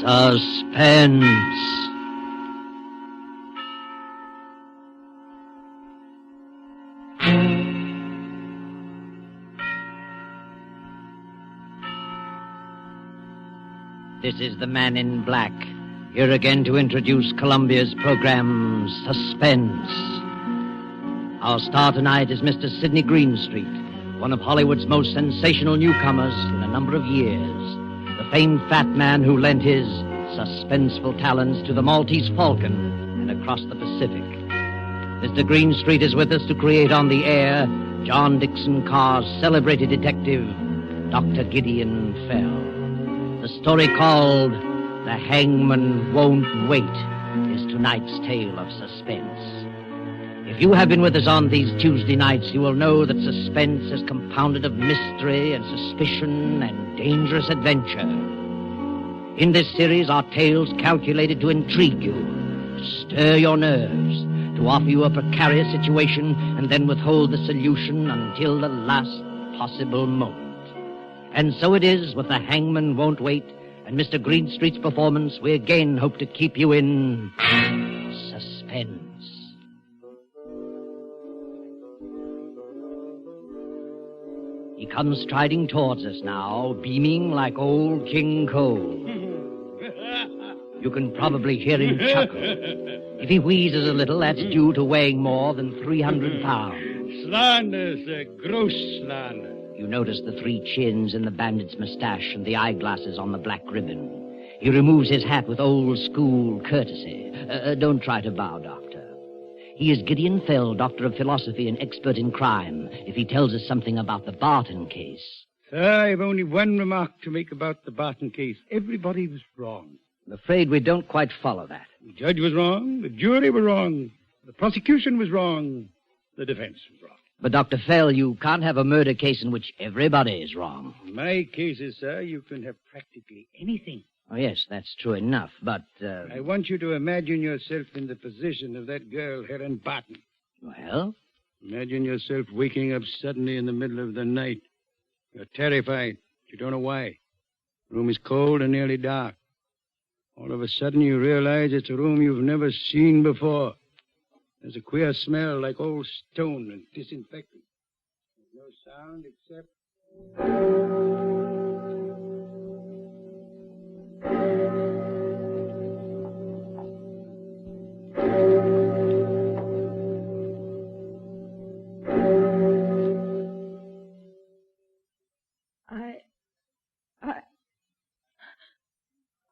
Suspense. This is the Man in Black, here again to introduce Columbia's program, Suspense. Our star tonight is Mr. Sidney Greenstreet, one of Hollywood's most sensational newcomers in a number of years. The famed fat man who lent his suspenseful talents to the Maltese Falcon and across the Pacific. Mr. Greenstreet is with us to create on the air John Dixon Carr's celebrated detective, Dr. Gideon Fell. The story called The Hangman Won't Wait is tonight's tale of suspense. If you have been with us on these Tuesday nights, you will know that suspense is compounded of mystery and suspicion and dangerous adventure. In this series are tales calculated to intrigue you, to stir your nerves, to offer you a precarious situation and then withhold the solution until the last possible moment. And so it is with The Hangman Won't Wait and Mr. Greenstreet's performance. We again hope to keep you in suspense. He comes striding towards us now, beaming like old King Cole. You can probably hear him chuckle. If he wheezes a little, that's due to weighing more than 300 pounds. Slander, sir. Gross slander. You notice the 3 chins in the bandit's mustache and the eyeglasses on the black ribbon. He removes his hat with old-school courtesy. Don't try to bow, Doctor. He is Gideon Fell, Doctor of Philosophy and expert in crime, if he tells us something about the Barton case. Sir, I've only one remark to make about the Barton case. Everybody was wrong. I'm afraid we don't quite follow that. The judge was wrong. The jury were wrong. The prosecution was wrong. The defense was wrong. But, Dr. Fell, you can't have a murder case in which everybody is wrong. In my cases, sir, you can have practically anything. Oh, yes, that's true enough, but... I want you to imagine yourself in the position of that girl, Helen Barton. Well? Imagine yourself waking up suddenly in the middle of the night. You're terrified. You don't know why. The room is cold and nearly dark. All of a sudden, you realize it's a room you've never seen before. There's a queer smell like old stone and disinfectant. There's no sound except...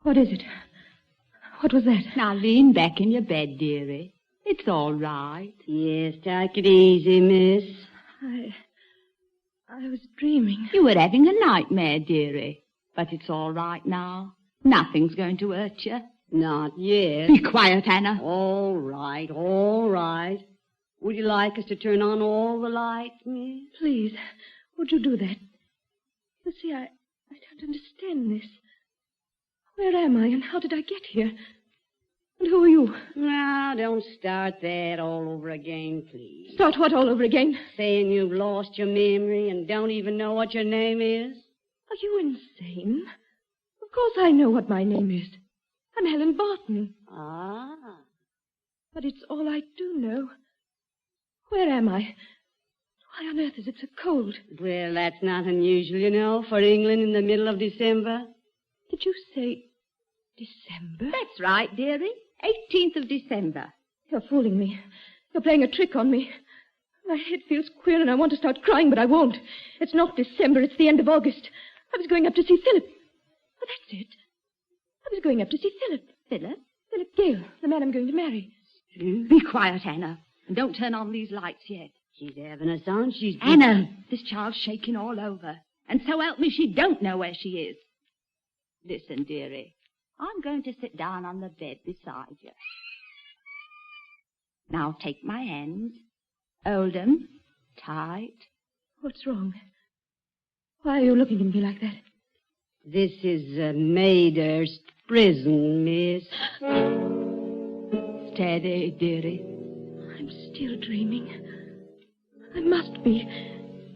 What is it? What was that? Now lean back in your bed, dearie. It's all right. Yes, take it easy, miss. I was dreaming. You were having a nightmare, dearie. But it's all right now. Nothing's going to hurt you. Not yet. Be quiet, Anna. All right, all right. Would you like us to turn on all the lights, miss? Please, would you do that? You see, I don't understand this. Where am I, and how did I get here? And who are you? Now, don't start that all over again, please. Start what all over again? Saying you've lost your memory and don't even know what your name is? Are you insane? Of course I know what my name is. I'm Helen Barton. Ah. But it's all I do know. Where am I? Why on earth is it so cold? Well, that's not unusual, you know, for England in the middle of December. Did you say December? That's right, dearie. 18th of December. You're fooling me. You're playing a trick on me. My head feels queer and I want to start crying, but I won't. It's not December, it's the end of August. I was going up to see Philip. Oh, that's it. I was going up to see Philip. Philip? Philip Gale, the man I'm going to marry. Be quiet, Anna. And don't turn on these lights yet. She's having us on. She's... Anna, this child's shaking all over. And so help me, she don't know where she is. Listen, dearie. I'm going to sit down on the bed beside you. Now take my hands. Hold them tight. What's wrong? Why are you looking at me like that? This is Maidhurst prison, miss. Steady, dearie. I'm still dreaming. I must be.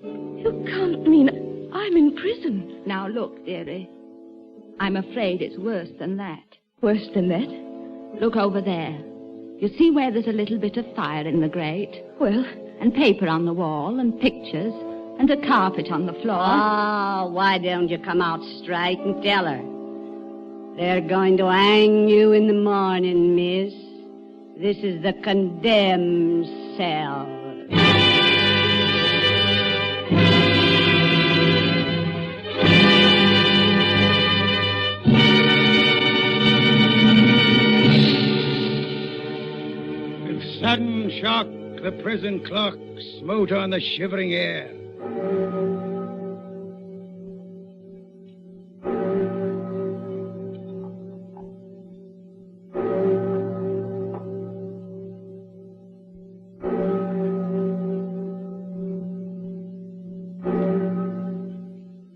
You can't mean I'm in prison. Now look, dearie. I'm afraid it's worse than that. Worse than that? Look over there. You see where there's a little bit of fire in the grate? Well, And paper on the wall, and pictures, and a carpet on the floor. Oh, why don't you come out straight and tell her? They're going to hang you in the morning, miss. This is the condemned cell. With sudden shock, the prison clock smote on the shivering air.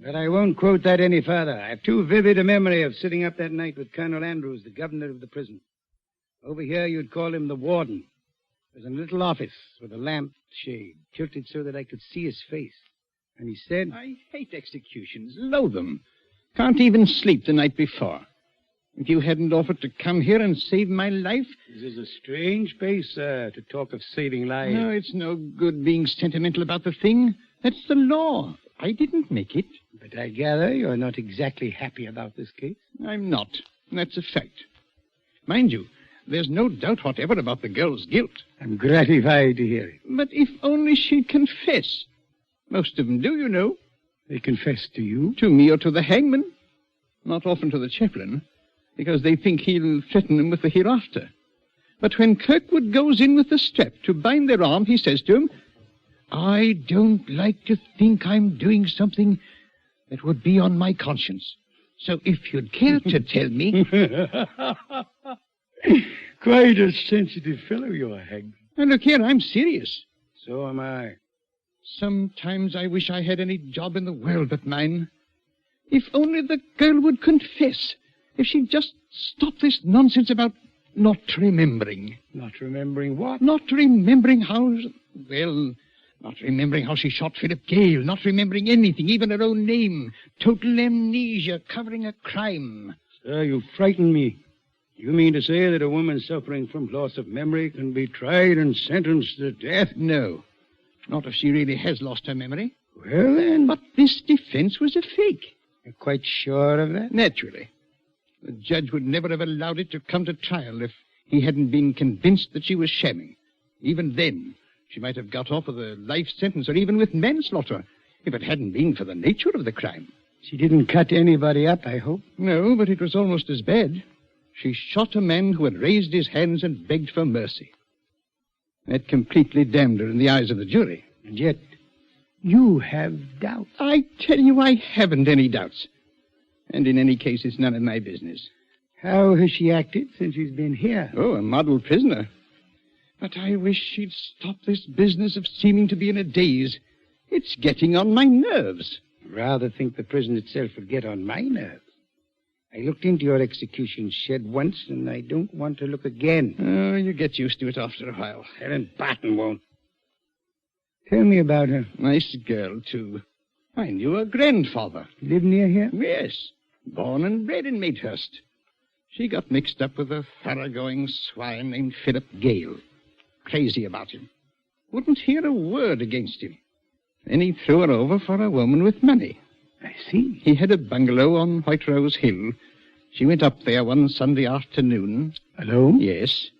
But I won't quote that any further. I have too vivid a memory of sitting up that night with Colonel Andrews, the governor of the prison. Over here, you'd call him the warden. There's a little office with a lamp shade tilted so that I could see his face. And he said, I hate executions, loathe them. Can't even sleep the night before. If you hadn't offered to come here and save my life... This is a strange place, sir, to talk of saving lives. No, it's no good being sentimental about the thing. That's the law. I didn't make it. But I gather you're not exactly happy about this case. I'm not. That's a fact. Mind you, there's no doubt whatever about the girl's guilt. I'm gratified to hear it. But if only she'd confess. Most of them do, you know. They confess to you? To me or to the hangman. Not often to the chaplain, because they think he'll threaten them with the hereafter. But when Kirkwood goes in with the strap to bind their arm, he says to him, I don't like to think I'm doing something that would be on my conscience. So if you'd care to tell me... Quite a sensitive fellow you are, Hagman. Now, look here, I'm serious. So am I. Sometimes I wish I had any job in the world but mine. If only the girl would confess. If she'd just stop this nonsense about not remembering. Not remembering what? Not remembering how... Well, not remembering how she shot Philip Gale. Not remembering anything, even her own name. Total amnesia, covering a crime. Sir, you frighten me. You mean to say that a woman suffering from loss of memory can be tried and sentenced to death? No. Not if she really has lost her memory. Well, then... But this defense was a fake. You're quite sure of that? Naturally. The judge would never have allowed it to come to trial if he hadn't been convinced that she was shamming. Even then, she might have got off with a life sentence or even with manslaughter if it hadn't been for the nature of the crime. She didn't cut anybody up, I hope? No, but it was almost as bad. She shot a man who had raised his hands and begged for mercy. That completely damned her in the eyes of the jury. And yet, you have doubts. I tell you, I haven't any doubts. And in any case, it's none of my business. How has she acted since she's been here? Oh, a model prisoner. But I wish she'd stop this business of seeming to be in a daze. It's getting on my nerves. Rather think the prison itself would get on my nerves. I looked into your execution shed once, and I don't want to look again. Oh, you get used to it after a while. Helen Barton won't. Tell me about her. Nice girl, too. I knew her grandfather. Live near here? Yes. Born and bred in Maidhurst. She got mixed up with a thoroughgoing swine named Philip Gale. Crazy about him. Wouldn't hear a word against him. Then he threw her over for a woman with money. I see. He had a bungalow on White Rose Hill. She went up there one Sunday afternoon. Alone? Yes.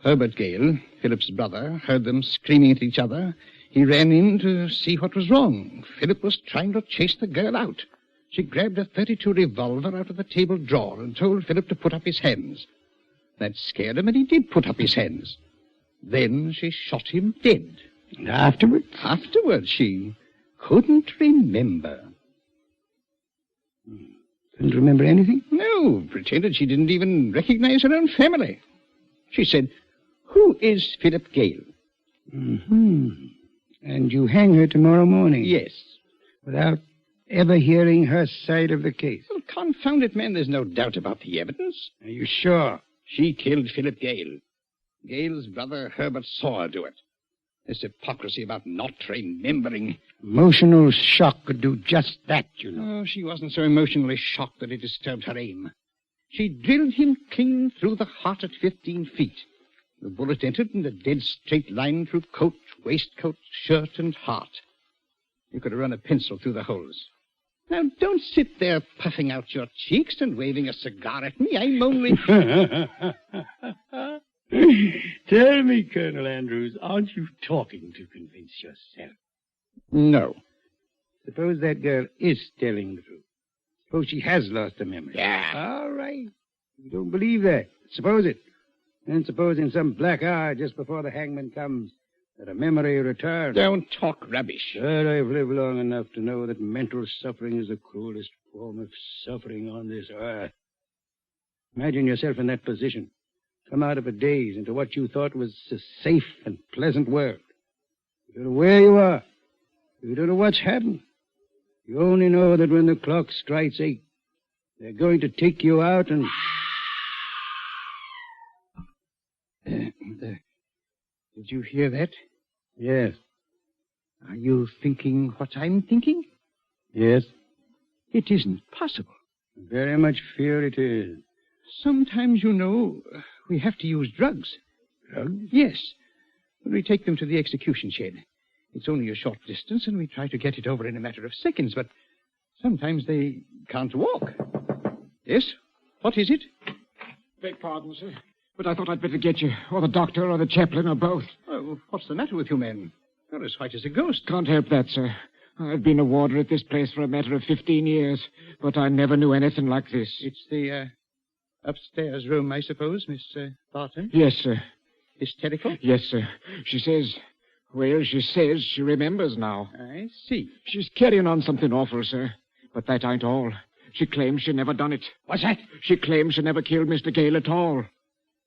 Herbert Gale, Philip's brother, heard them screaming at each other. He ran in to see what was wrong. Philip was trying to chase the girl out. She grabbed a .32 revolver out of the table drawer and told Philip to put up his hands. That scared him, and he did put up his hands. Then she shot him dead. And afterwards? Afterwards, she couldn't remember. Couldn't remember anything? No, pretended she didn't even recognize her own family. She said, "Who is Philip Gale?" Mm-hmm. And you hang her tomorrow morning? Yes. Without ever hearing her side of the case? Well, confound it, man, there's no doubt about the evidence. Are you sure? She killed Philip Gale. Gale's brother Herbert saw her do it. This hypocrisy about not remembering. Emotional shock could do just that, you know. Oh, she wasn't so emotionally shocked that it disturbed her aim. She drilled him clean through the heart at 15 feet. The bullet entered in a dead straight line through coat, waistcoat, shirt, and heart. You could have run a pencil through the holes. Now, don't sit there puffing out your cheeks and waving a cigar at me. I'm only... Tell me, Colonel Andrews, aren't you talking to convince yourself? No. Suppose that girl is telling the truth. Suppose she has lost her memory. Yeah. All right. You don't believe that. Suppose it. And suppose in some black hour just before the hangman comes that her memory returns. Don't talk rubbish. Sure, I've lived long enough to know that mental suffering is the cruelest form of suffering on this earth. Imagine yourself in that position. Come out of a daze into what you thought was a safe and pleasant world. You don't know where you are. You don't know what's happened. You only know that when the clock strikes 8, they're going to take you out and... Did you hear that? Yes. Are you thinking what I'm thinking? Yes. It isn't possible. I very much fear it is. Sometimes, you know, we have to use drugs. Drugs? Yes. When we take them to the execution shed. It's only a short distance, and we try to get it over in a matter of seconds, but sometimes they can't walk. Yes? What is it? Beg pardon, sir, but I thought I'd better get you, or the doctor, or the chaplain, or both. Oh, what's the matter with you men? You're as white as a ghost. Can't help that, sir. I've been a warder at this place for a matter of 15 years, but I never knew anything like this. It's the, upstairs room, I suppose, Miss Barton? Yes, sir. Hysterical? Yes, sir. She says she remembers now. I see. She's carrying on something awful, sir. But that ain't all. She claims she never done it. What's that? She claims she never killed Mr. Gale at all.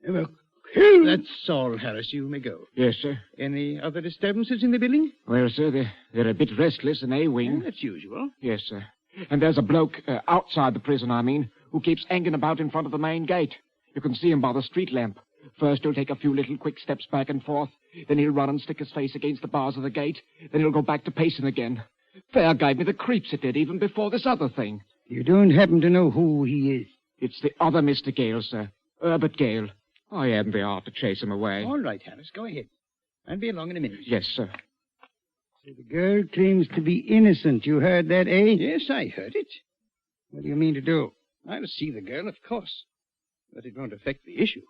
Never killed? That's all, Harris. You may go. Yes, sir. Any other disturbances in the building? Well, sir, they're a bit restless in A-wing. That's usual. Yes, sir. And there's a bloke, outside the prison, who keeps hanging about in front of the main gate. You can see him by the street lamp. First, he'll take a few little quick steps back and forth. Then he'll run and stick his face against the bars of the gate. Then he'll go back to pacing again. Fair gave me the creeps, it did, even before this other thing. You don't happen to know who he is? It's the other Mr. Gale, sir. Herbert Gale. I hadn't the art to chase him away. All right, Harris, go ahead. I'll be along in a minute. Yes, sir. So the girl claims to be innocent. You heard that, eh? Yes, I heard it. What do you mean to do? I'll see the girl, of course. But it won't affect the issue.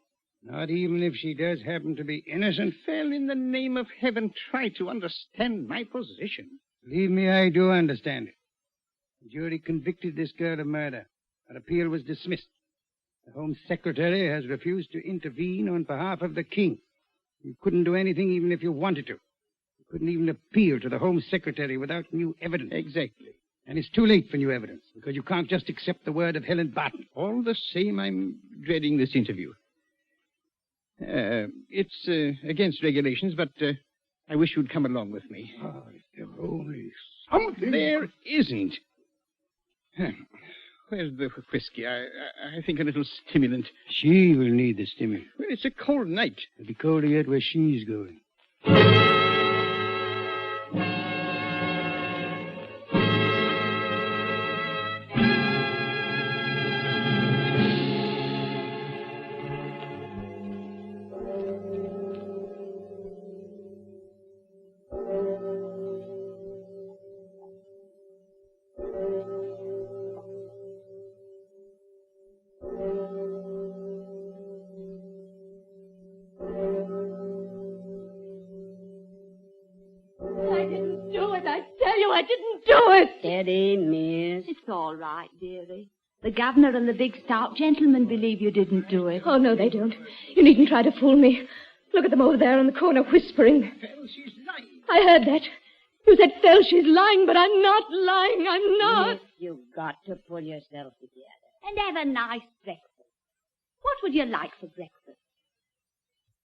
Not even if she does happen to be innocent? Well, in the name of heaven, try to understand my position. Believe me, I do understand it. The jury convicted this girl of murder. Her appeal was dismissed. The Home Secretary has refused to intervene on behalf of the King. You couldn't do anything even if you wanted to. You couldn't even appeal to the Home Secretary without new evidence. Exactly. And it's too late for new evidence, because you can't just accept the word of Helen Barton. All the same, I'm dreading this interview. It's against regulations, but I wish you'd come along with me. Oh, if there were only something. There isn't. Where's the whiskey? I think a little stimulant. She will need the stimulant. Well, it's a cold night. It'll be colder yet where she's going. Steady, miss. It's all right, dearie. The governor and the big stout gentleman believe you didn't do it. Oh, no, they don't. You needn't try to fool me. Look at them over there in the corner whispering. Phil, she's lying. I heard that. You said, Phil, she's lying, but I'm not lying. I'm not. Miss, you've got to pull yourself together. And have a nice breakfast. What would you like for breakfast?